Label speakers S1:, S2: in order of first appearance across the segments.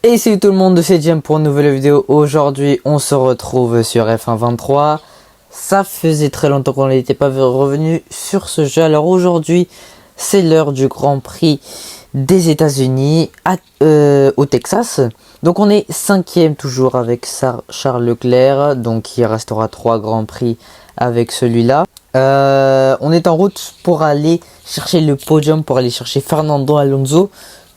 S1: Et salut tout le monde, c'est Jam pour une nouvelle vidéo. Aujourd'hui on se retrouve sur F1 23. Ça faisait très longtemps qu'on n'était pas revenu sur ce jeu. Alors aujourd'hui c'est l'heure du Grand Prix des États-Unis au Texas. Donc on est 5e toujours avec Charles Leclerc. Donc il restera 3 Grands Prix avec celui-là. On est en route pour aller chercher le podium, pour aller chercher Fernando Alonso.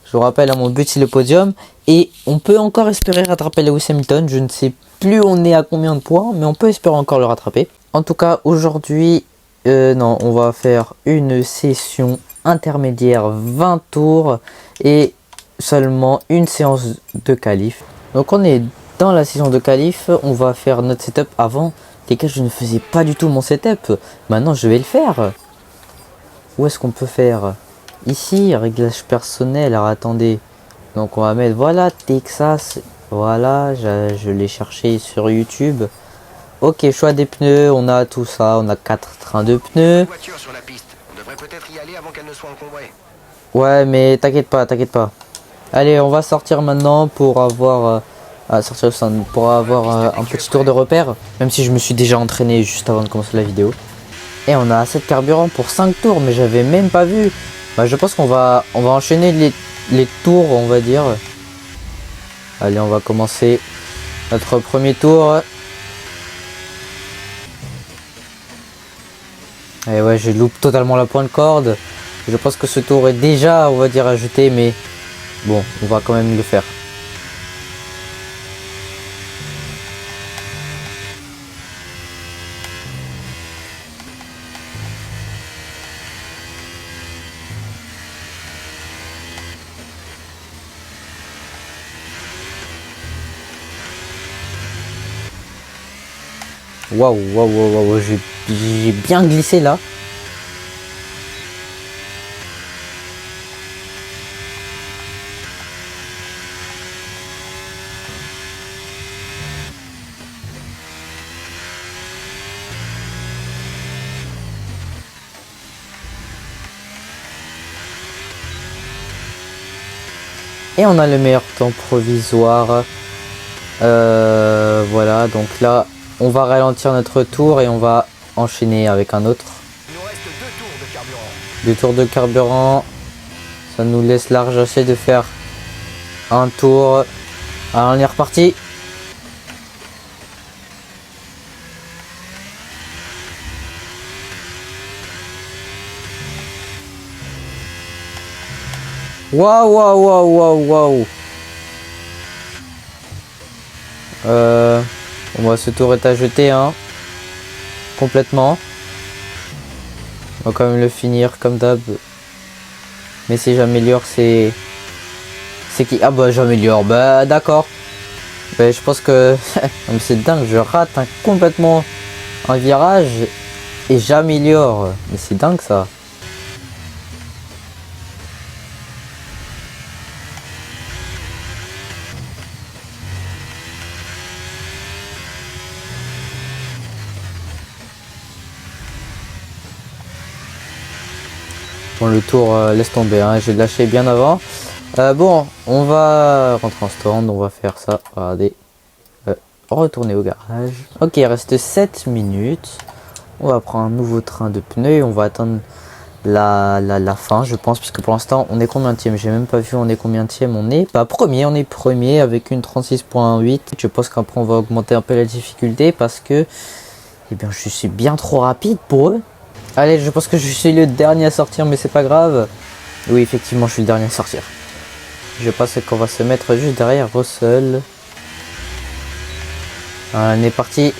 S1: Je vous rappelle, mon but c'est le podium. Et on peut encore espérer rattraper Lewis Hamilton. Je ne sais plus on est à combien de points, mais on peut espérer encore le rattraper. En tout cas, aujourd'hui, non, on va faire une session intermédiaire 20 tours et seulement une séance de qualif. Donc on est dans la session de qualif. On va faire notre setup. Avant, les gars, je ne faisais pas du tout mon setup. Maintenant, je vais le faire. Où est-ce qu'on peut faire? Ici, réglage personnel. Alors attendez. Donc on va mettre, voilà, Texas. Voilà, je l'ai cherché sur YouTube. Ok, choix des pneus, on a tout ça. On a 4 trains de pneus.
S2: Sur la piste. On devrait peut-être y aller avant qu'elle ne soit encombrée.
S1: Ouais, mais t'inquiète pas, t'inquiète pas. Allez, on va sortir maintenant pour avoir... un petit tour de repère. Même si je me suis déjà entraîné juste avant de commencer la vidéo. Et on a assez de carburant pour 5 tours, mais j'avais même pas vu. Bah, je pense qu'on va enchaîner les tours, on va dire. Allez, on va commencer notre premier tour. Et ouais, je loupe totalement la pointe corde. Je pense que ce tour est déjà, on va dire, ajouté, mais bon, on va quand même le faire. Waouh, waouh, waouh, waouh, j'ai bien glissé là. Et on a le meilleur temps provisoire. Voilà, donc là, on va ralentir notre tour et on va enchaîner avec un autre.
S2: Il nous reste 2 tours de carburant.
S1: 2 tours de carburant. Ça nous laisse large assez de faire un tour. Alors, on est reparti. Waouh, waouh, waouh, waouh, waouh. Bon, ce tour est à jeter, hein. Complètement. On va quand même le finir comme d'hab. Mais si j'améliore, c'est qui? Ah bah j'améliore. Bah d'accord. Bah, je pense que c'est dingue. Je rate complètement un virage et j'améliore. Mais c'est dingue ça. Bon, le tour, laisse tomber, hein, j'ai lâché bien avant. Bon, on va rentrer en stand, on va faire ça. Regardez. Retourner au garage. Ok, il reste 7 minutes. On va prendre un nouveau train de pneus et on va attendre la fin, je pense, puisque pour l'instant, on est combienième? J'ai même pas vu, on est combienième? On est pas premier, on est premier avec une 36.8. Je pense qu'après, on va augmenter un peu la difficulté parce que, eh bien, je suis bien trop rapide pour eux. Allez, je pense que je suis le dernier à sortir, mais c'est pas grave. Oui, effectivement, je suis le dernier à sortir. Je pense qu'on va se mettre juste derrière Russell. On est parti.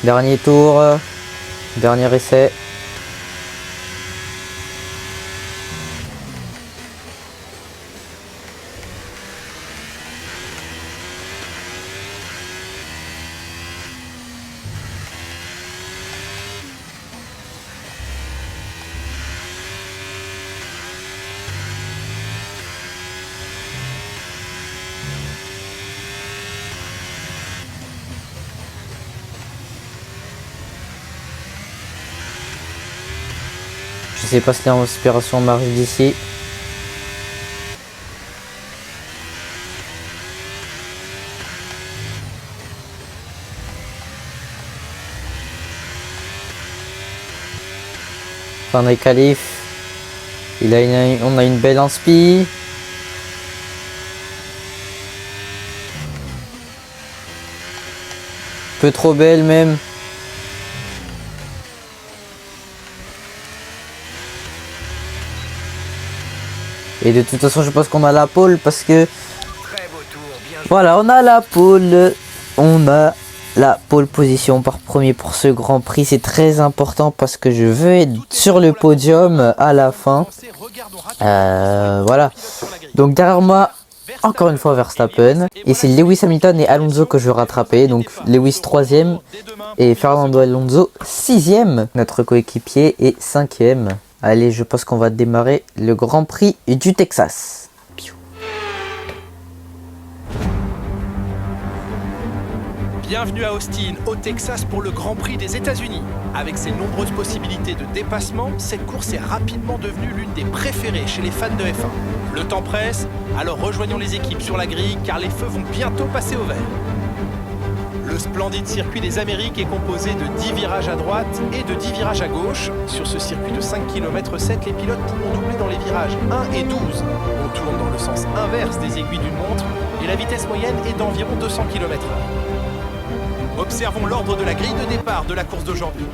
S1: Dernier tour. Dernier essai. Je sais pas si l'inspiration marche d'ici. Fin des qualifs. On a une belle inspi. Peu trop belle même. Et de toute façon je pense qu'on a la pole parce que
S2: Très beau tour, bien joué.
S1: voilà, on a la pole. On a la pole position par premier pour ce Grand Prix. C'est très important parce que je veux être sur le podium à la fin. Voilà. Donc derrière moi, encore une fois Verstappen. Et c'est Lewis Hamilton et Alonso que je veux rattraper. Donc Lewis 3ème et Fernando Alonso 6ème. Notre coéquipier est 5ème. Allez, je pense qu'on va démarrer le Grand Prix du Texas.
S3: Bienvenue à Austin, au Texas pour le Grand Prix des États-Unis. Avec ses nombreuses possibilités de dépassement, cette course est rapidement devenue l'une des préférées chez les fans de F1. Le temps presse, alors rejoignons les équipes sur la grille car les feux vont bientôt passer au vert. Le splendide circuit des Amériques est composé de 10 virages à droite et de 10 virages à gauche. Sur ce circuit de 5 km 7, les pilotes pourront doubler dans les virages 1 et 12. On tourne dans le sens inverse des aiguilles d'une montre et la vitesse moyenne est d'environ 200 km/h. Observons l'ordre de la grille de départ de la course d'aujourd'hui.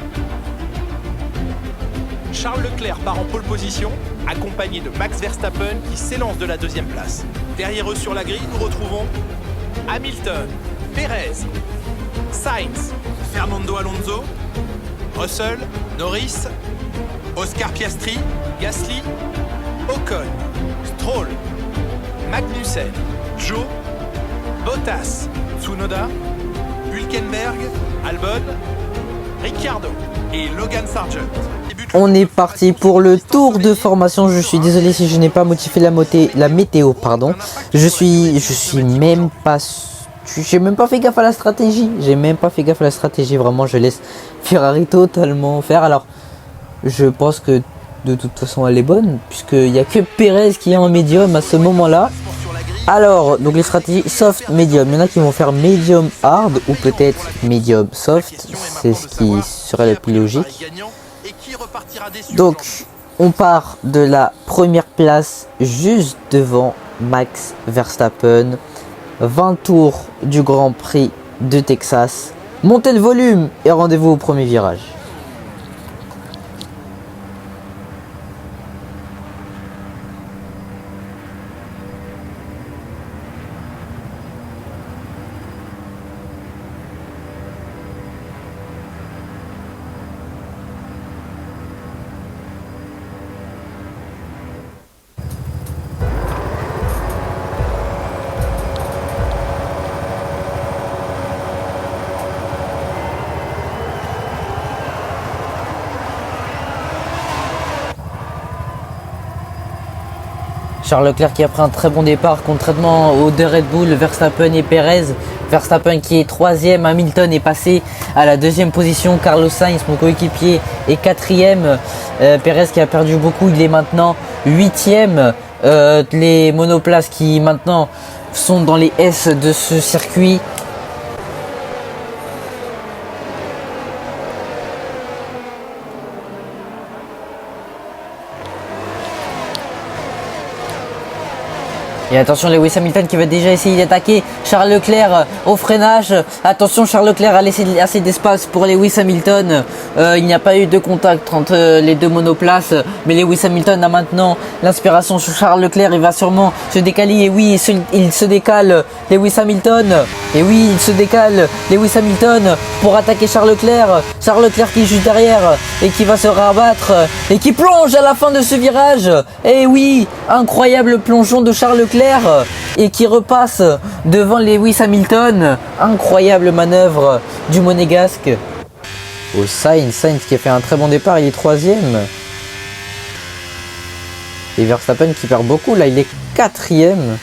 S3: Charles Leclerc part en pole position, accompagné de Max Verstappen qui s'élance de la 2e place. Derrière eux sur la grille, nous retrouvons Hamilton, Perez, Sainz, Fernando Alonso, Russell, Norris, Oscar Piastri, Gasly, Ocon, Stroll, Magnussen, Zhou, Bottas, Tsunoda, Hülkenberg, Albon, Ricciardo et Logan Sargent.
S1: On est parti pour le tour de formation. Je suis désolé si je n'ai pas modifié la météo, pardon. Je suis même pas... J'ai même pas fait gaffe à la stratégie. Vraiment, je laisse Ferrari totalement faire. Alors, je pense que de toute façon, elle est bonne. Puisqu'il n'y a que Perez qui est en médium à ce moment-là. Alors, donc les stratégies soft, medium. Il y en a qui vont faire medium hard ou peut-être medium soft. C'est ce qui serait le plus logique. Donc, on part de la première place juste devant Max Verstappen. 20 tours du Grand Prix de Texas. Montez le volume et rendez-vous au premier virage. Charles Leclerc qui a pris un très bon départ contrairement aux deux Red Bull, Verstappen et Perez. Verstappen qui est 3ème, Hamilton est passé à la 2e position, Carlos Sainz, mon coéquipier, est 4ème. Perez qui a perdu beaucoup, il est maintenant 8ème. Les monoplaces qui maintenant sont dans les S de ce circuit. Et attention, Lewis Hamilton qui va déjà essayer d'attaquer Charles Leclerc au freinage. Attention, Charles Leclerc a laissé assez d'espace pour Lewis Hamilton. Il n'y a pas eu de contact entre les deux monoplaces. Mais Lewis Hamilton a maintenant l'inspiration sur Charles Leclerc. Il va sûrement se décaler. Et oui, il se décale Lewis Hamilton. Et oui, il se décale Lewis Hamilton pour attaquer Charles Leclerc. Charles Leclerc qui est juste derrière et qui va se rabattre et qui plonge à la fin de ce virage. Et oui, incroyable plongeon de Charles Leclerc. Et qui repasse devant Lewis Hamilton. Incroyable manœuvre du monégasque. Oh, Sainz qui a fait un très bon départ, il est 3ème. Et Verstappen qui perd beaucoup, là il est 4ème.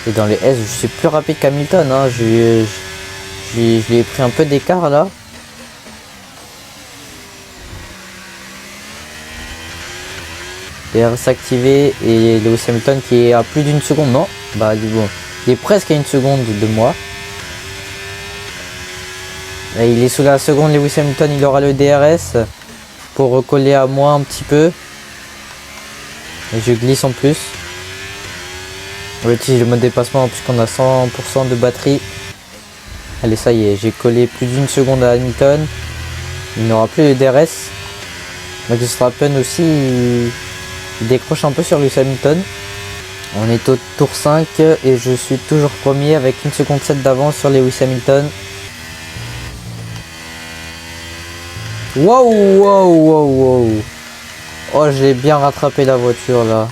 S1: Et dans les S, je suis plus rapide qu'Hamilton. Hein. Je lui ai pris un peu d'écart là. DRS activé et Lewis Hamilton qui est à plus d'une seconde, non? Bah du coup, il est presque à une seconde de moi. Et il est sous la seconde, Lewis Hamilton, il aura le DRS pour recoller à moi un petit peu. Et je glisse en plus. On va utiliser le mode dépassement puisqu'on a 100% de batterie. Allez, ça y est, j'ai collé plus d'une seconde à Hamilton. Il n'aura plus le DRS. Max Verstappen aussi, il décroche un peu sur Lewis Hamilton. On est au tour 5 et je suis toujours premier avec 1 seconde 7 d'avance sur Lewis Hamilton. Wow, wow, wow, wow. Oh, j'ai bien rattrapé la voiture là.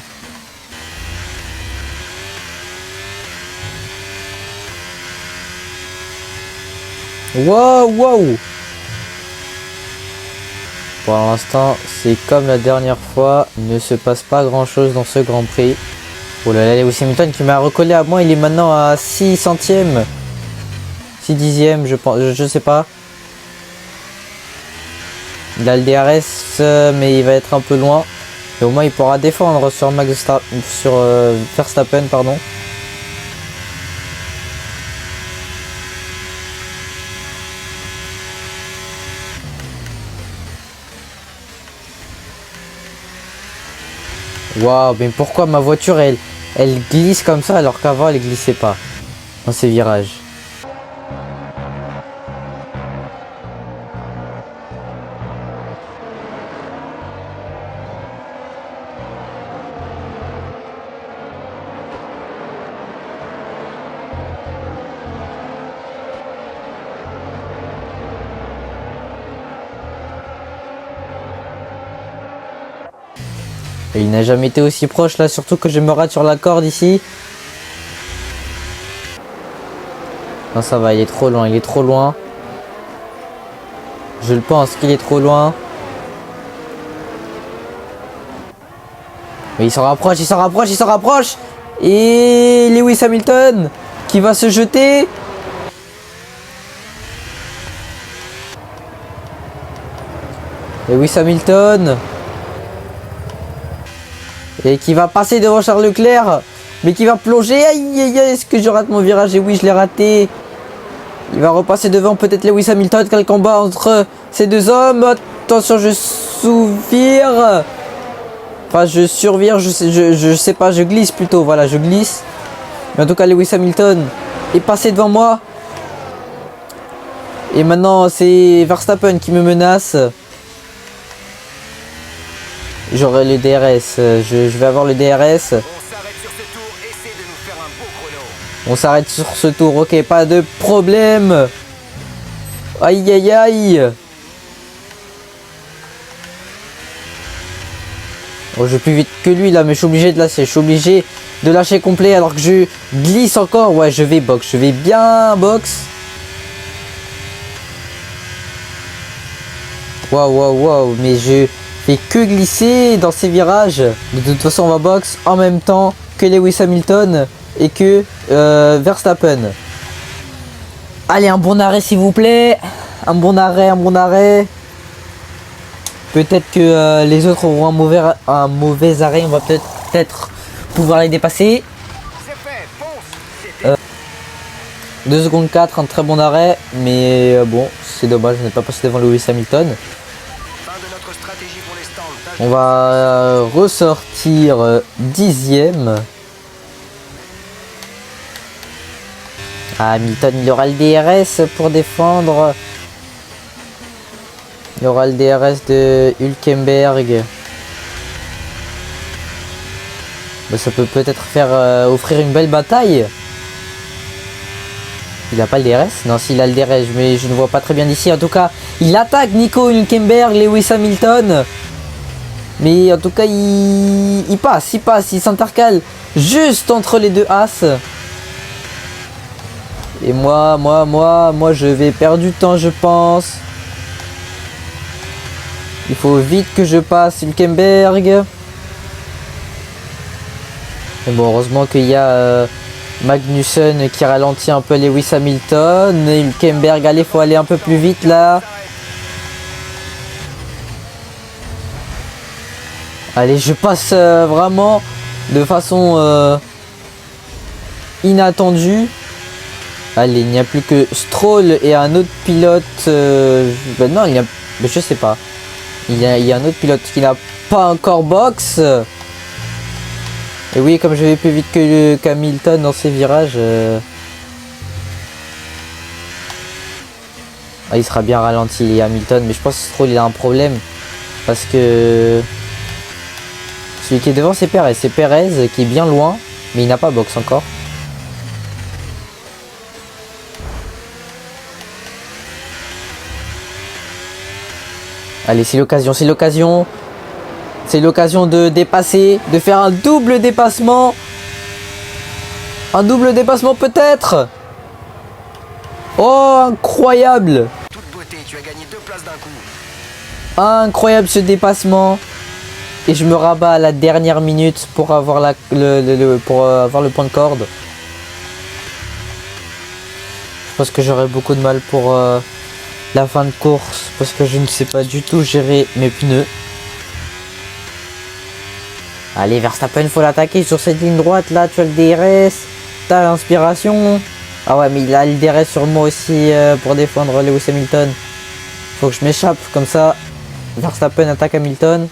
S1: Wow, wow. Pour l'instant, c'est comme la dernière fois. Il ne se passe pas grand chose dans ce Grand Prix. Oh là là, Lewis Hamilton qui m'a recollé à moi. Il est maintenant à 6 centièmes. 6 dixièmes, je pense. Je sais pas. Il a le DRS, mais il va être un peu loin. Et au moins, il pourra défendre sur Verstappen, pardon. Waouh, mais pourquoi ma voiture elle glisse comme ça alors qu'avant elle glissait pas dans ces virages? Et il n'a jamais été aussi proche là, surtout que je me rate sur la corde ici. Non, ça va, il est trop loin, il est trop loin. Je le pense qu'il est trop loin. Mais il s'en rapproche, il s'en rapproche, il s'en rapproche. Et Lewis Hamilton qui va se jeter. Lewis Hamilton. Et qui va passer devant Charles Leclerc. Mais qui va plonger. Aïe aïe aïe, est-ce que je rate mon virage? Et oui, je l'ai raté. Il va repasser devant peut-être Lewis Hamilton. Quel combat entre ces deux hommes. Attention, je souvire. Enfin, je survire, je sais pas, je glisse plutôt. Voilà, je glisse. Mais en tout cas, Lewis Hamilton est passé devant moi. Et maintenant, c'est Verstappen qui me menace. J'aurai le DRS, je vais avoir le DRS. On s'arrête sur ce tour, ok, pas de problème. Aïe aïe aïe. Oh, je vais plus vite que lui là, mais je suis obligé de lâcher. Je suis obligé de lâcher complet alors que je glisse encore. Ouais, je vais box, je vais bien box. Waouh, waouh, waouh, mais je fais que glisser dans ces virages. De toute façon, on va box en même temps que Lewis Hamilton et que Verstappen. Allez, un bon arrêt s'il vous plaît. Un bon arrêt, un bon arrêt. Peut-être que les autres auront un mauvais arrêt. On va peut-être pouvoir les dépasser. 2 secondes 4, un très bon arrêt. Mais bon, c'est dommage, je n'ai pas passé devant Lewis Hamilton. On va ressortir 10e. Hamilton, il aura le DRS pour défendre. Il aura le DRS de Hülkenberg. Bah, ça peut peut-être faire offrir une belle bataille. Il n'a pas le DRS? Non, s'il a le DRS, mais je ne vois pas très bien d'ici. En tout cas, il attaque Nico Hülkenberg, Lewis Hamilton. Mais en tout cas, il passe, il s'intercale juste entre les deux As. Et moi, je vais perdre du temps, je pense. Il faut vite que je passe Hülkenberg. Mais bon, heureusement qu'il y a Magnussen qui ralentit un peu Lewis Hamilton. Et Hülkenberg, allez, faut aller un peu plus vite là. Allez, je passe vraiment de façon inattendue. Allez, il n'y a plus que Stroll et un autre pilote. Ben non, il y a, je sais pas. Il y a un autre pilote qui n'a pas encore box. Et oui, comme je vais plus vite que Hamilton dans ses virages, il sera bien ralenti Hamilton. Mais je pense que Stroll il a un problème parce que celui qui est devant c'est Perez. C'est Perez qui est bien loin, mais il n'a pas box encore. Allez, c'est l'occasion, c'est l'occasion. C'est l'occasion de dépasser, de faire un double dépassement. Un double dépassement peut-être. Oh, incroyable.
S2: Toute beauté, tu as gagné 2 places d'un coup.
S1: Incroyable ce dépassement. Et je me rabats à la dernière minute pour avoir, avoir le point de corde. Je pense que j'aurai beaucoup de mal pour la fin de course. Parce que je ne sais pas du tout gérer mes pneus. Allez, Verstappen, faut l'attaquer sur cette ligne droite. Là, tu as le DRS. Tu as l'inspiration. Ah ouais, mais il a le DRS sur moi aussi pour défendre Lewis Hamilton. Faut que je m'échappe. Comme ça, Verstappen attaque Hamilton.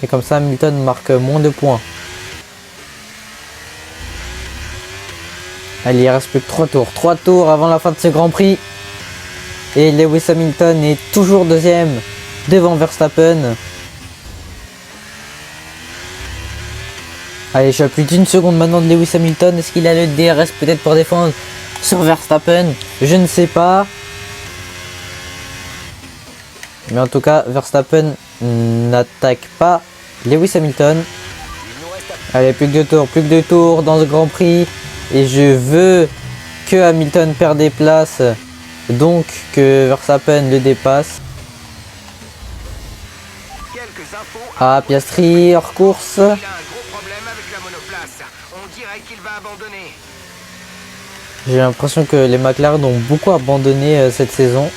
S1: Et comme ça, Hamilton marque moins de points. Allez, il reste plus que 3 tours. 3 tours avant la fin de ce Grand Prix. Et Lewis Hamilton est toujours deuxième devant Verstappen. Allez, je suis à plus d'une seconde maintenant de Lewis Hamilton. Est-ce qu'il a le DRS peut-être pour défendre sur Verstappen? Je ne sais pas. Mais en tout cas, Verstappen n'attaque pas Lewis Hamilton. Allez, plus que 2 tours dans ce Grand Prix. Et je veux que Hamilton perde des places. Donc que Verstappen le dépasse. Ah, Piastri hors course.
S2: Il a un gros problème avec la monoplace. On dirait qu'il va abandonner.
S1: J'ai l'impression que les McLaren ont beaucoup abandonné cette saison.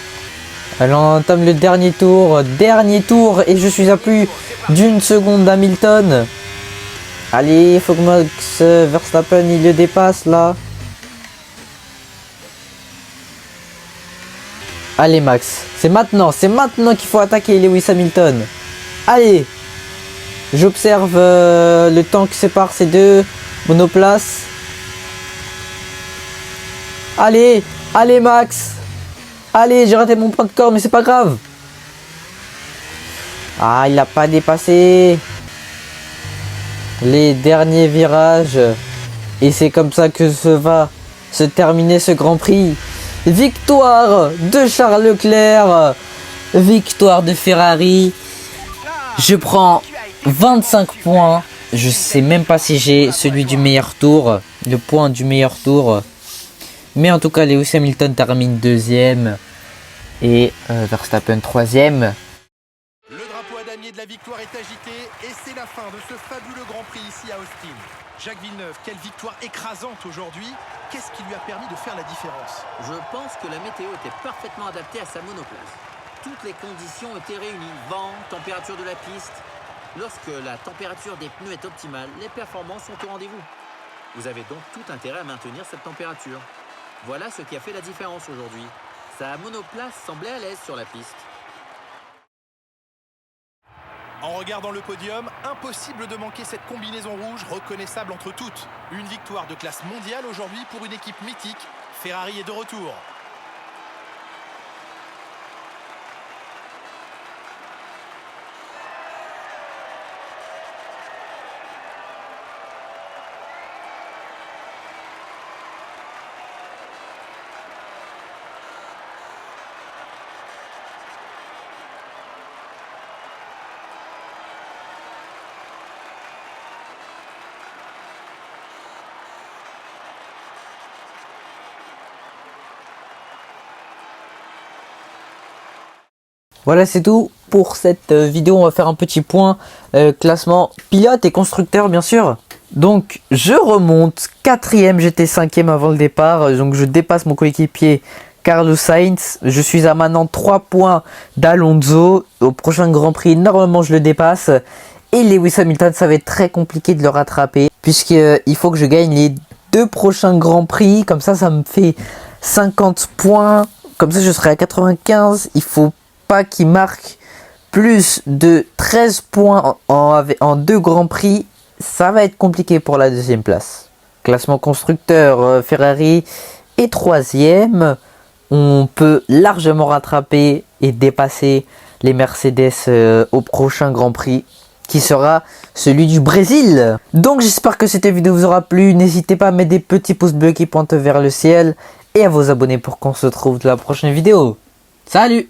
S1: Elle entame le dernier tour et je suis à plus d'une seconde d'Hamilton. Allez, il faut que Max Verstappen il le dépasse là. Allez Max, c'est maintenant qu'il faut attaquer Lewis Hamilton. Allez, j'observe le temps qui sépare ces deux monoplaces. Allez, allez Max. Allez, j'ai raté mon point de corde, mais c'est pas grave. Ah, il n'a pas dépassé les derniers virages. Et c'est comme ça que va se terminer ce Grand Prix. Victoire de Charles Leclerc. Victoire de Ferrari. Je prends 25 points. Je sais même pas si j'ai celui du meilleur tour. Le point du meilleur tour. Mais en tout cas, Lewis Hamilton termine deuxième. Et Verstappen troisième.
S3: Le drapeau à damier de la victoire est agité et c'est la fin de ce fabuleux Grand Prix ici à Austin. Jacques Villeneuve, quelle victoire écrasante aujourd'hui. Qu'est-ce qui lui a permis de faire la différence?
S4: Je pense que la météo était parfaitement adaptée à sa monoplace. Toutes les conditions étaient réunies. Vent, température de la piste. Lorsque la température des pneus est optimale, les performances sont au rendez-vous. Vous avez donc tout intérêt à maintenir cette température. Voilà ce qui a fait la différence aujourd'hui. Sa monoplace semblait à l'aise sur la piste.
S3: En regardant le podium, impossible de manquer cette combinaison rouge reconnaissable entre toutes. Une victoire de classe mondiale aujourd'hui pour une équipe mythique. Ferrari est de retour.
S1: Voilà, c'est tout pour cette vidéo. On va faire un petit point classement pilote et constructeur, bien sûr. Donc, je remonte 4ème, j'étais 5ème avant le départ. Donc, je dépasse mon coéquipier Carlos Sainz. Je suis à maintenant 3 points d'Alonso. Au prochain Grand Prix, normalement, je le dépasse. Et Lewis Hamilton, ça va être très compliqué de le rattraper, puisqu'il faut que je gagne les 2 prochains Grands Prix. Comme ça me fait 50 points. Comme ça, je serai à 95. Il faut pas qu'il marque plus de 13 points en 2 Grands Prix. Ça va être compliqué pour la 2e place. Classement constructeur, Ferrari est 3e. On peut largement rattraper et dépasser les Mercedes au prochain Grand Prix, qui sera celui du Brésil. Donc j'espère que cette vidéo vous aura plu. N'hésitez pas à mettre des petits pouces bleus qui pointent vers le ciel et à vous abonner pour qu'on se retrouve dans la prochaine vidéo. Salut!